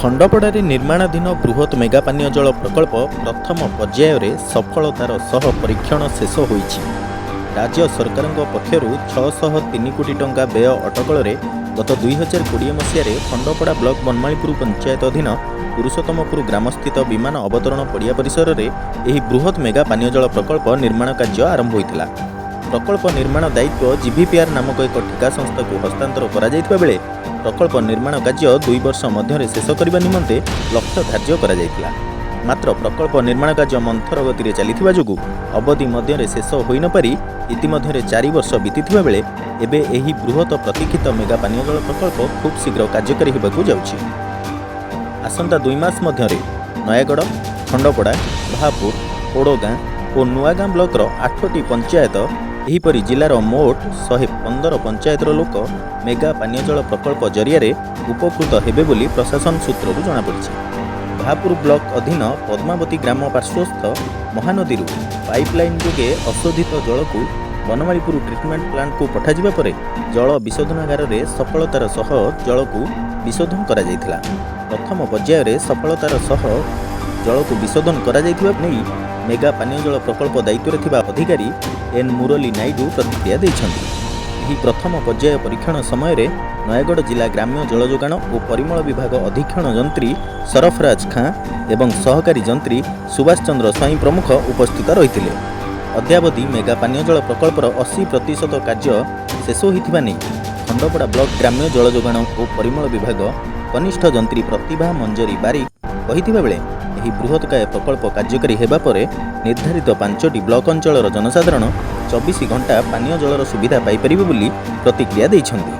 ଖଣ୍ଡପଡ଼ାରେ ନିର୍ମାଣାଧୀନ ବୃହତ ମେଗା ପାନୀୟ ଜଳ ପ୍ରକଳ୍ପ ପ୍ରଥମ ପର୍ଯ୍ୟାୟରେ ସଫଳତାର ସହ ପରୀକ୍ଷଣ ଶେଷ ହୋଇଛି। ରାଜ୍ୟ ସରକାରଙ୍କ ପକ୍ଷରୁ 603 କୋଟି ଟଙ୍କା ବ୍ୟୟ ଅଟକଳରେ ଗତ 2020 ମସିହାରେ ଖଣ୍ଡପଡ଼ା ବ୍ଲକ ବନମାଳୀପୁର ପଞ୍ଚାୟତ ଅଧୀନ ପୁରୁଷୋତ୍ତମପୁର ଗ୍ରାମସ୍ଥିତ ବିମାନ ଅବତରଣ ପଡ଼ିଆ ପରିସରରେ ଏହି ବୃହତ ମେଗା ପାନୀୟ ଜଳ ପ୍ରକଳ୍ପ ନିର୍ମାଣ କାର୍ଯ୍ୟ ଆରମ୍ଭ ହୋଇଥିଲା। ପ୍ରକଳ୍ପ ନିର୍ମାଣ ଦାୟିତ୍ୱ ଜିଭିପିଆର୍ ନାମକ ଏକ ଠିକା ସଂସ୍ଥାକୁ ହସ୍ତାନ୍ତର କରାଯାଇଥିବା ବେଳେ ପ୍ରକଳ୍ପ ନିର୍ମାଣ କାର୍ଯ୍ୟ 2 ବର୍ଷ ମଧ୍ୟରେ ଶେଷ କରିବା ନିମନ୍ତେ ଲକ୍ଷ୍ୟ ଧାର୍ଯ୍ୟ କରାଯାଇଥିଲା। ମାତ୍ର ପ୍ରକଳ୍ପ ନିର୍ମାଣ କାର୍ଯ୍ୟ ମନ୍ଥର ଗତିରେ ଚାଲିଥିବା ଯୋଗୁଁ ଅବଧି ମଧ୍ୟରେ ଶେଷ ହୋଇନପାରି ଇତିମଧ୍ୟରେ 4 ବର୍ଷ ବିତିଥିବା ବେଳେ ଏବେ ଏହି ବୃହତ ପ୍ରତୀକ୍ଷିତ ମେଗା ପାନୀୟ ଜଳ ପ୍ରକଳ୍ପ ଖୁବ୍ ଶୀଘ୍ର କାର୍ଯ୍ୟକାରୀ ହେବାକୁ ଯାଉଛି। ଆସନ୍ତା 2 ମାସ ମଧ୍ୟରେ ନୟାଗଡ଼, ଖଣ୍ଡପଡ଼ା, ଭାପୁର, ଓଡ଼ଗାଁ ଓ ନୂଆଗାଁ ବ୍ଲକର 8ଟି ପଞ୍ଚାୟତ ଏହିପରି ଜିଲ୍ଲାର ମୋଟ 115 ପଞ୍ଚାୟତର ଲୋକ ମେଗା ପାନୀୟ ଜଳ ପ୍ରକଳ୍ପ ଜରିଆରେ ଉପକୃତ ହେବେ ବୋଲି ପ୍ରଶାସନ ସୂତ୍ରରୁ ଜଣାପଡ଼ିଛି। ଭାପୁର ବ୍ଲକ ଅଧୀନ ପଦ୍ମାବତୀ ଗ୍ରାମ ପାର୍ଶ୍ୱସ୍ଥ ମହାନଦୀରୁ ପାଇପଲାଇନ୍ ଯୋଗେ ଅଶୋଧିତ ଜଳକୁ ବନମାଳୀପୁର ଟ୍ରିଟମେଣ୍ଟ ପ୍ଲାଣ୍ଟକୁ ପଠାଯିବା ପରେ ଜଳ ବିଶୋଧନାଗାରରେ ସଫଳତାର ସହ ଜଳକୁ ବିଶୋଧନ କରାଯାଇଥିଲା। ପ୍ରଥମ ପର୍ଯ୍ୟାୟରେ ସଫଳତାର ସହ ଜଳକୁ ବିଶୋଧନ କରାଯାଇଥିବା ନେଇ ମେଗା ପାନୀୟ ଜଳ ପ୍ରକଳ୍ପ ଦାୟିତ୍ୱରେ ଥିବା ଅଧିକାରୀ ଏନ୍ ମୁରଲୀ ନାଇଡୁ ପ୍ରତିକ୍ରିୟା ଦେଇଛନ୍ତି। ଏହି ପ୍ରଥମ ପର୍ଯ୍ୟାୟ ପରୀକ୍ଷଣ ସମୟରେ ନୟାଗଡ଼ ଜିଲ୍ଲା ଗ୍ରାମ୍ୟ ଜଳ ଯୋଗାଣ ଓ ପରିମଳ ବିଭାଗ ଅଧୀକ୍ଷଣ ଯନ୍ତ୍ରୀ ସରଫରାଜ ଖାଁ ଏବଂ ସହକାରୀ ଯନ୍ତ୍ରୀ ସୁଭାଷ ଚନ୍ଦ୍ର ସ୍ୱାଇଁ ପ୍ରମୁଖ ଉପସ୍ଥିତ ରହିଥିଲେ। ଅଦ୍ୟାବଧି ମେଗା ପାନୀୟ ଜଳ ପ୍ରକଳ୍ପର 80% କାର୍ଯ୍ୟ ଶେଷ ହୋଇଥିବା ନେଇ ଖଣ୍ଡପଡ଼ା ବ୍ଲକ ଗ୍ରାମ୍ୟ ଜଳ ଯୋଗାଣ ଓ ପରିମଳ ବିଭାଗ କନିଷ୍ଠ ଯନ୍ତ୍ରୀ ପ୍ରତିଭା ମଞ୍ଜରୀ ବାରିକ କହିଥିବା ବେଳେ ଏହି ବୃହତ୍କାୟ ପ୍ରକଳ୍ପ କାର୍ଯ୍ୟକାରୀ ହେବା ପରେ ନିର୍ଦ୍ଧାରିତ 5ଟି ବ୍ଲକ ଅଞ୍ଚଳର ଜନସାଧାରଣ 24 ଘଣ୍ଟା ପାନୀୟ ଜଳର ସୁବିଧା ପାଇପାରିବେ ବୋଲି ପ୍ରତିକ୍ରିୟା ଦେଇଛନ୍ତି।